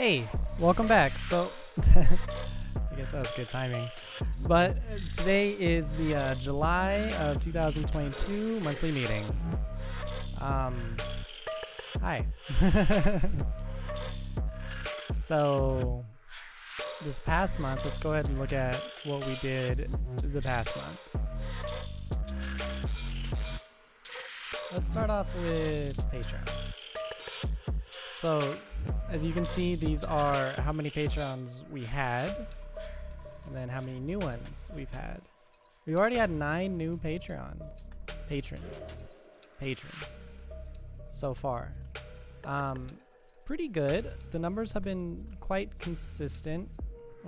Hey, welcome back. So, I guess that was good timing. But today is the July of 2022 monthly meeting. Hi. So, this past month, let's go ahead and look at what we did the past month. Let's start off with Patreon. So, as you can see, these are how many Patreons we had, and then how many new ones we've had. We already had 9 new patrons so far. Pretty good. The numbers have been quite consistent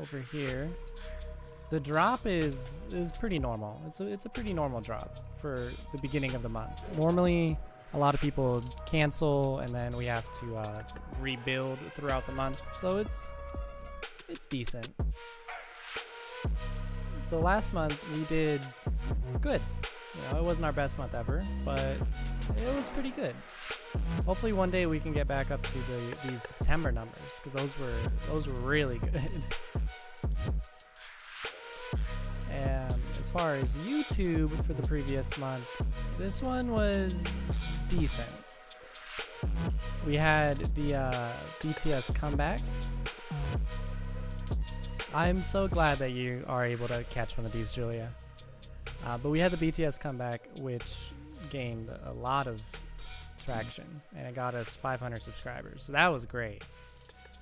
over here. The drop is pretty normal. It's a pretty normal drop for the beginning of the month. Normally, a lot of people cancel, and then we have to rebuild throughout the month. So it's decent. So last month we did good. You know, it wasn't our best month ever, but it was pretty good. Hopefully one day we can get back up to these September numbers, because those were really good. And as far as YouTube for the previous month, this one was decent. We had the BTS comeback. I'm so glad that you are able to catch one of these, Julia. But we had the BTS comeback, which gained a lot of traction, and it got us 500 subscribers. So that was great.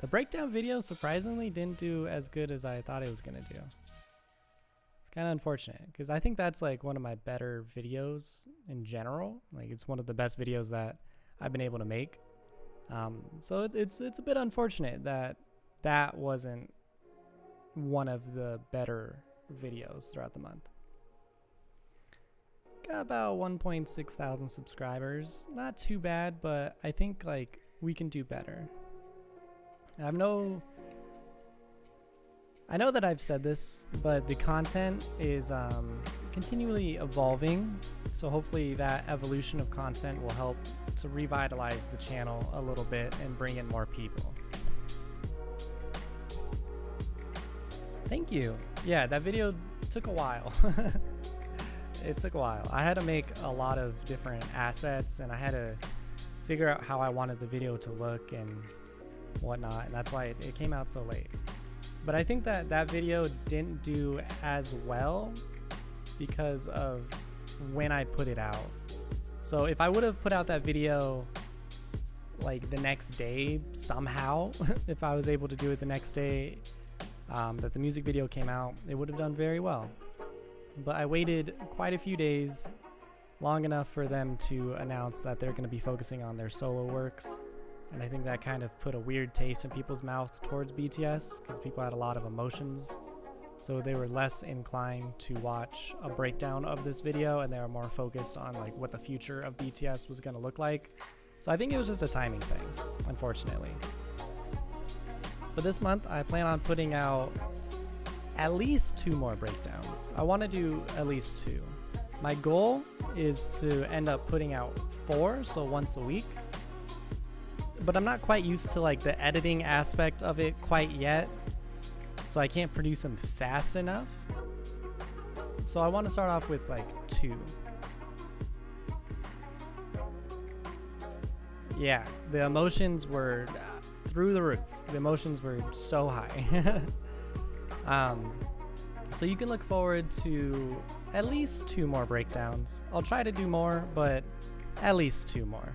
The breakdown video surprisingly didn't do as good as I thought it was going to do. Kind of unfortunate, because I think that's like one of my better videos in general. Like, it's one of the best videos that I've been able to make. So it's a bit unfortunate that that wasn't one of the better videos throughout the month. Got about 1.6 thousand subscribers. Not too bad, but I think like we can do better. I know that I've said this, but the content is continually evolving, so hopefully that evolution of content will help to revitalize the channel a little bit and bring in more people. Thank you. Yeah, that video took a while. It took a while. I had to make a lot of different assets, and I had to figure out how I wanted the video to look and whatnot, and that's why it came out so late. But I think that video didn't do as well because of when I put it out. So if I would have put out that video like the next day somehow, if I was able to do it the next day that the music video came out, it would have done very well. But I waited quite a few days, long enough for them to announce that they're going to be focusing on their solo works. And I think that kind of put a weird taste in people's mouth towards BTS, because people had a lot of emotions. So they were less inclined to watch a breakdown of this video, and they were more focused on like what the future of BTS was going to look like. So I think it was just a timing thing, unfortunately. But this month I plan on putting out at least 2 more breakdowns. I want to do at least 2. My goal is to end up putting out 4, so once a week. But I'm not quite used to like the editing aspect of it quite yet, so I can't produce them fast enough. So I want to start off with like 2. Yeah, the emotions were through the roof. The emotions were so high. So you can look forward to at least 2 more breakdowns. I'll try to do more, but at least 2 more.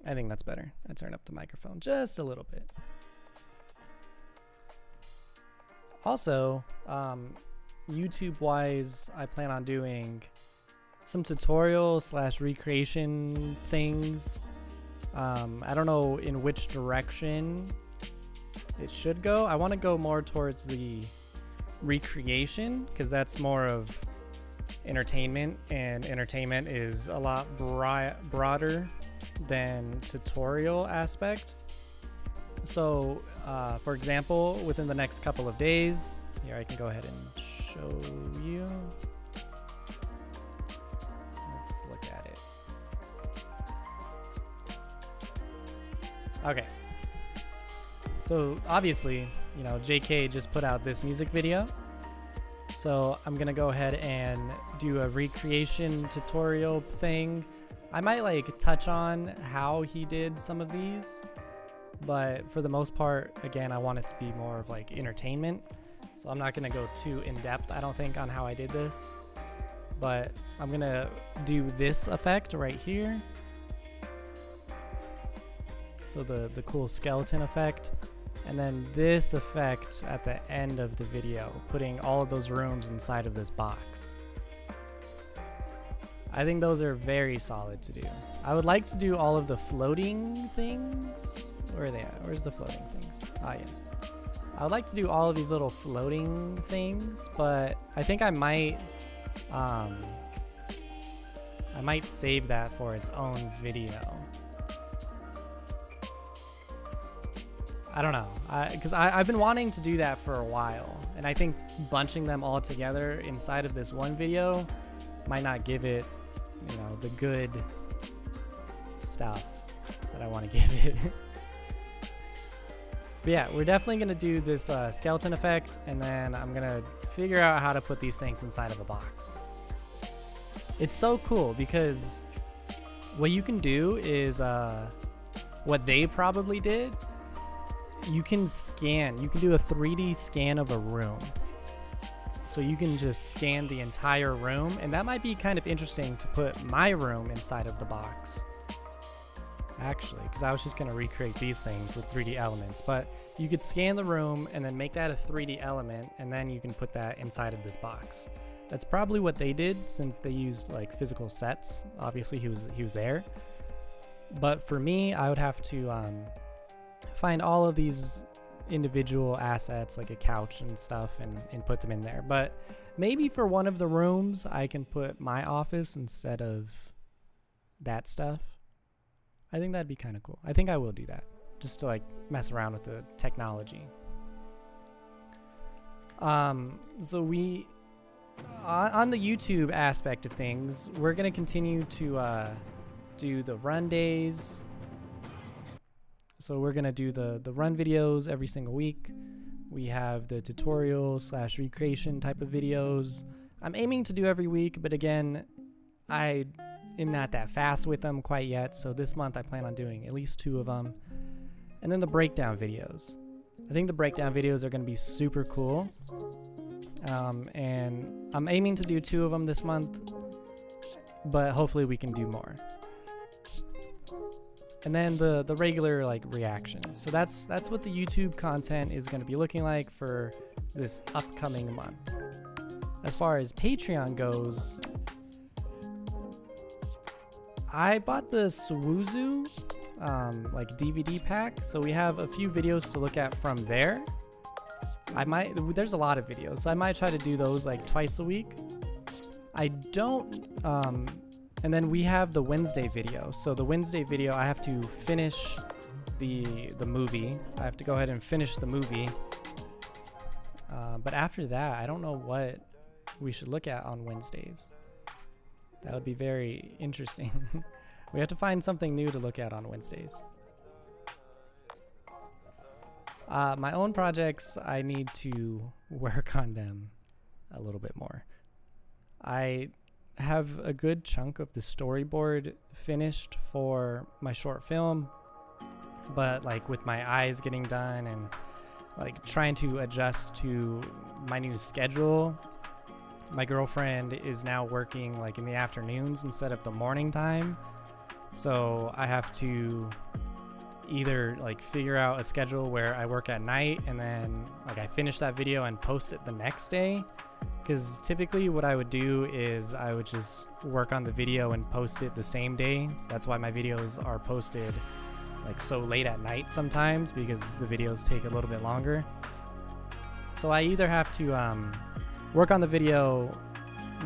I think that's better. I turn up the microphone just a little bit. Also, YouTube-wise, I plan on doing some tutorial / recreation things. I don't know in which direction it should go. I want to go more towards the recreation, because that's more of entertainment, and entertainment is a lot broader than tutorial aspect. So for example, within the next couple of days, here I can go ahead and show you. Let's look at it. Okay. So obviously, you know, JK just put out this music video. So I'm gonna go ahead and do a recreation tutorial thing. I might like touch on how he did some of these, but for the most part, again, I want it to be more of like entertainment. So I'm not gonna go too in depth, I don't think, on how I did this, but I'm gonna do this effect right here. So the cool skeleton effect. And then this effect at the end of the video, putting all of those rooms inside of this box. I think those are very solid to do. I would like to do all of the floating things. Where are they at? Where's the floating things? Ah, yes. I would like to do all of these little floating things, but I think I might save that for its own video. I don't know, because I've been wanting to do that for a while, and I think bunching them all together inside of this one video might not give it, you know, the good stuff that I want to give it. But yeah, we're definitely going to do this skeleton effect, and then I'm going to figure out how to put these things inside of a box. It's so cool because what you can do is what they probably did. You can do a 3D scan of a room. So you can just scan the entire room, and that might be kind of interesting to put my room inside of the box. Actually, because I was just going to recreate these things with 3D elements, but you could scan the room and then make that a 3D element, and then you can put that inside of this box. That's probably what they did, since they used like physical sets. Obviously he was there. But for me, I would have to find all of these individual assets like a couch and stuff and put them in there. But maybe for one of the rooms I can put my office instead of that stuff. I think that'd be kind of cool. I think I will do that just to like mess around with the technology. So we on the YouTube aspect of things, we're gonna continue to do the run days. So we're gonna do the run videos every single week. We have the tutorial / recreation type of videos. I'm aiming to do every week, but again, I am not that fast with them quite yet. So this month I plan on doing at least 2 of them. And then the breakdown videos. I think the breakdown videos are gonna be super cool. And I'm aiming to do 2 of them this month, but hopefully we can do more. And then the regular like reactions. So that's what the YouTube content is going to be looking like for this upcoming month. As far as Patreon goes, I bought the Swuzu like DVD pack, so we have a few videos to look at from there. There's a lot of videos, so I might try to do those like twice a week. And then we have the Wednesday video. So the Wednesday video, I have to finish the movie. I have to go ahead and finish the movie. But after that, I don't know what we should look at on Wednesdays. That would be very interesting. We have to find something new to look at on Wednesdays. My own projects, I need to work on them a little bit more. I have a good chunk of the storyboard finished for my short film, but like with my eyes getting done and like trying to adjust to my new schedule, my girlfriend is now working like in the afternoons instead of the morning time, so I have to either like figure out a schedule where I work at night and then like I finish that video and post it the next day. Because typically what I would do is I would just work on the video and post it the same day. So that's why my videos are posted like so late at night sometimes, because the videos take a little bit longer. So I either have to work on the video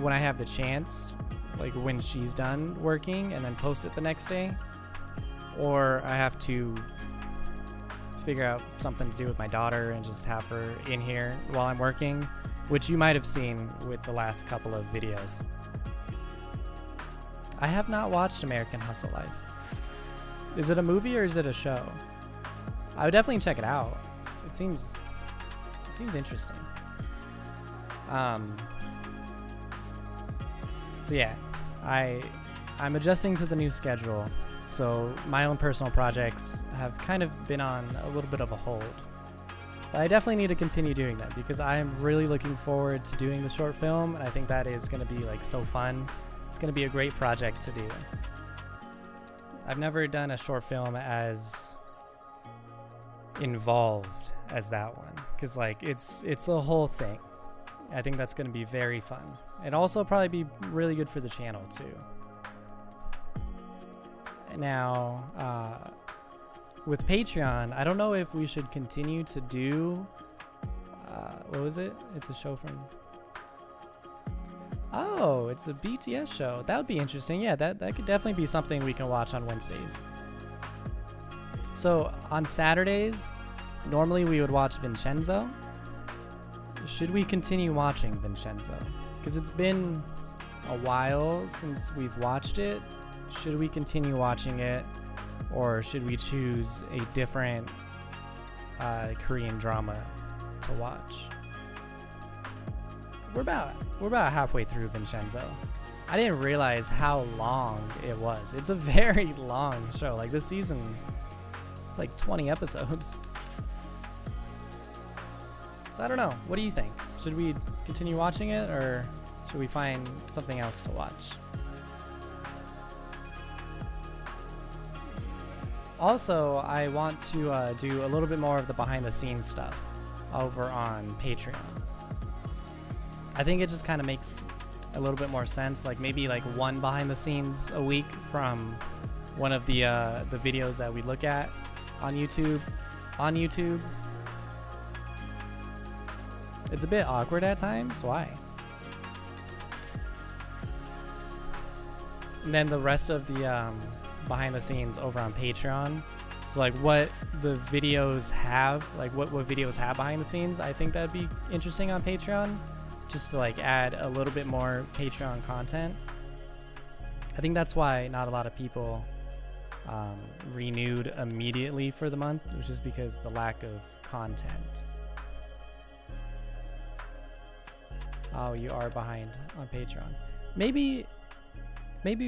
when I have the chance, like when she's done working, and then post it the next day, or I have to figure out something to do with my daughter and just have her in here while I'm working, which you might have seen with the last couple of videos. I have not watched American Hustle Life. Is it a movie or is it a show? I would definitely check it out. It seems interesting. So yeah, I'm adjusting to the new schedule. So my own personal projects have kind of been on a little bit of a hold. But I definitely need to continue doing that because I'm really looking forward to doing the short film, and I think that is going to be like so fun. It's going to be a great project to do. I've never done a short film as involved as that one because like it's a whole thing. I think that's going to be very fun and also probably be really good for the channel too. Now, with Patreon, I don't know if we should continue to do, what was it? It's a show from, oh, it's a BTS show. That would be interesting. Yeah, that could definitely be something we can watch on Wednesdays. So on Saturdays, normally we would watch Vincenzo. Should we continue watching Vincenzo? Because it's been a while since we've watched it. Should we continue watching it, or should we choose a different Korean drama to watch? We're about halfway through Vincenzo. I didn't realize how long it was. It's a very long show. Like this season, it's like 20 episodes. So I don't know. What do you think? Should we continue watching it, or should we find something else to watch? Also, I want to do a little bit more of the behind the scenes stuff over on Patreon. I think it just kind of makes a little bit more sense, like maybe like one behind the scenes a week from one of the videos that we look at on YouTube. It's a bit awkward at times. Why? And then the rest of the behind the scenes over on Patreon. So like what the videos have, like what videos have behind the scenes, I think that'd be interesting on Patreon, just to like add a little bit more Patreon content. I think that's why not a lot of people renewed immediately for the month. It was just because the lack of content. Oh, you are behind on Patreon. Maybe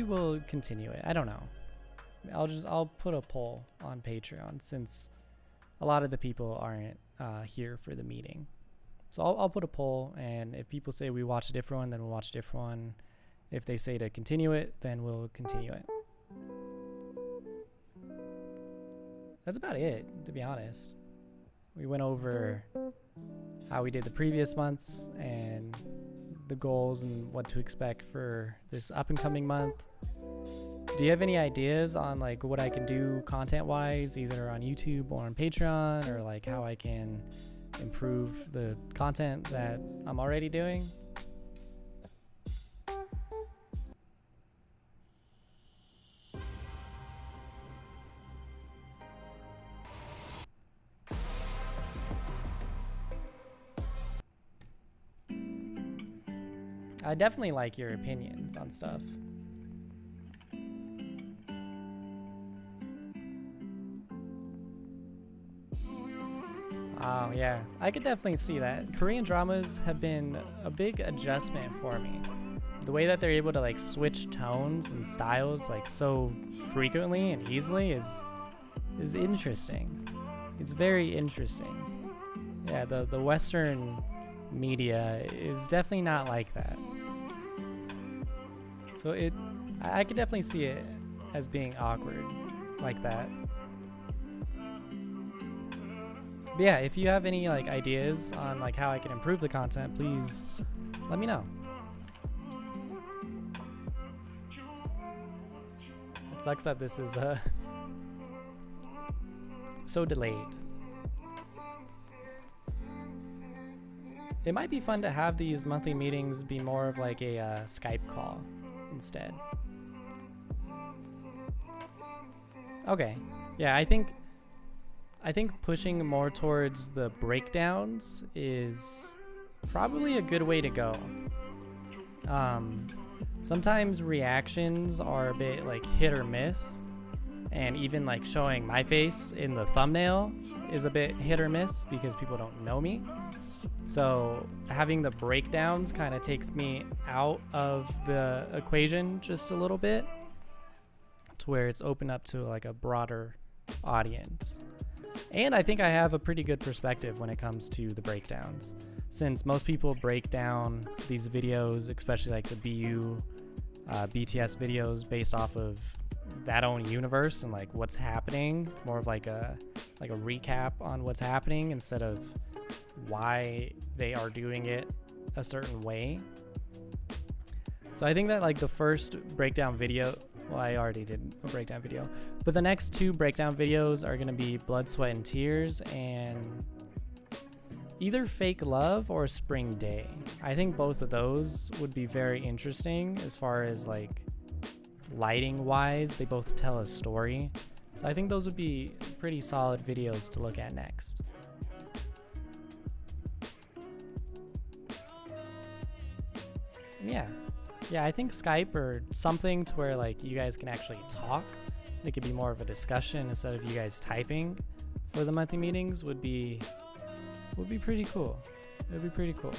we'll continue it. I don't know. I'll put a poll on Patreon since a lot of the people aren't here for the meeting. So I'll put a poll, and if people say we watch a different one, then we'll watch a different one. If they say to continue it, then we'll continue it. That's about it, to be honest. We went over how we did the previous months and the goals and what to expect for this up and coming month. Do you have any ideas on like what I can do content wise, either on YouTube or on Patreon, or like how I can improve the content that I'm already doing? I definitely like your opinions on stuff. Oh yeah, I could definitely see that. Korean dramas have been a big adjustment for me. The way that they're able to like switch tones and styles like so frequently and easily is interesting. It's very interesting. Yeah, the Western media is definitely not like that. So I could definitely see it as being awkward like that. But yeah, if you have any like ideas on like how I can improve the content, please let me know. It sucks that this is so delayed. It might be fun to have these monthly meetings be more of like a Skype call instead. Okay. Yeah, I think pushing more towards the breakdowns is probably a good way to go. Sometimes reactions are a bit like hit or miss, and even like showing my face in the thumbnail is a bit hit or miss because people don't know me. So having the breakdowns kind of takes me out of the equation just a little bit to where it's open up to like a broader audience. And I think I have a pretty good perspective when it comes to the breakdowns, since most people break down these videos, especially like the BTS videos, based off of that own universe and like what's happening. It's more of like a recap on what's happening instead of why they are doing it a certain way. So I think that like the first breakdown video, well, I already did a breakdown video, but the next two breakdown videos are going to be Blood, Sweat, and Tears and either Fake Love or Spring Day. I think both of those would be very interesting as far as like lighting wise. They both tell a story. So I think those would be pretty solid videos to look at next. Yeah, I think Skype or something to where like you guys can actually talk. It could be more of a discussion instead of you guys typing for the monthly meetings would be pretty cool. It would be pretty cool.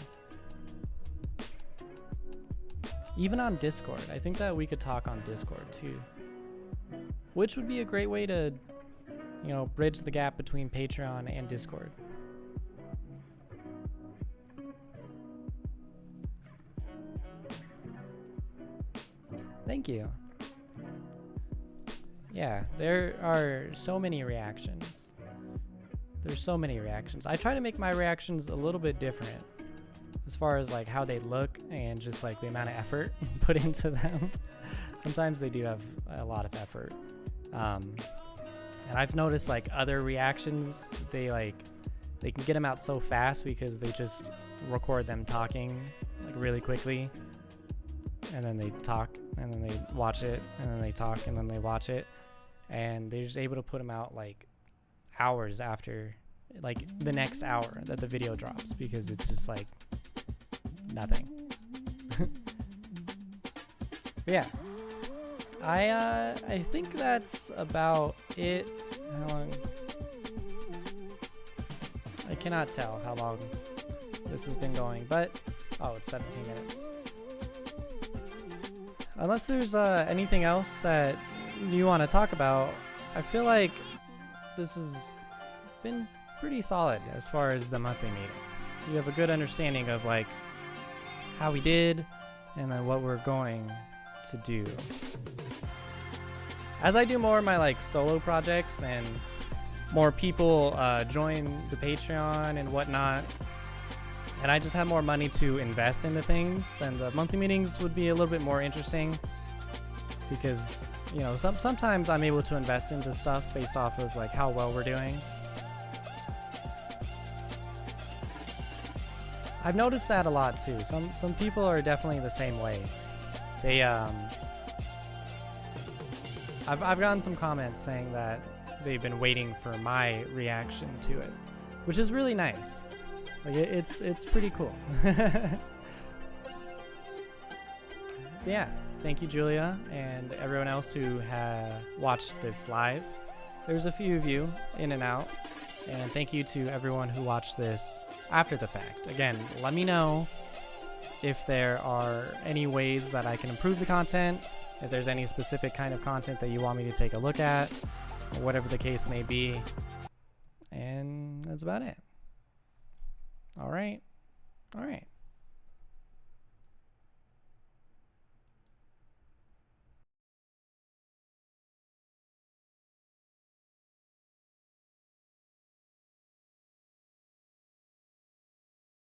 Even on Discord. I think that we could talk on Discord too. Which would be a great way to, you know, bridge the gap between Patreon and Discord. Thank you. Yeah, there are so many reactions. There's so many reactions. I try to make my reactions a little bit different as far as like how they look and just like the amount of effort put into them. Sometimes they do have a lot of effort. And I've noticed like other reactions, they can get them out so fast because they just record them talking like really quickly. And then they talk, and then they watch it, and then they talk, and then they watch it. And they're just able to put them out like hours after, like the next hour that the video drops, because it's just like nothing. But yeah, I think that's about it. How long? I cannot tell how long this has been going, but oh, it's 17 minutes. Unless there's anything else that you want to talk about, I feel like this has been pretty solid as far as the monthly meeting. You have a good understanding of like how we did and then what we're going to do. As I do more of my like solo projects and more people join the Patreon and whatnot, and I just have more money to invest into things, then the monthly meetings would be a little bit more interesting, because you know sometimes I'm able to invest into stuff based off of like how well we're doing. I've noticed that a lot too. Some people are definitely the same way. They I've gotten some comments saying that they've been waiting for my reaction to it, which is really nice. Like it's pretty cool. Yeah, thank you, Julia, and everyone else who watched this live. There's a few of you in and out, and thank you to everyone who watched this after the fact. Again, let me know if there are any ways that I can improve the content, if there's any specific kind of content that you want me to take a look at, or whatever the case may be. And that's about it. All right.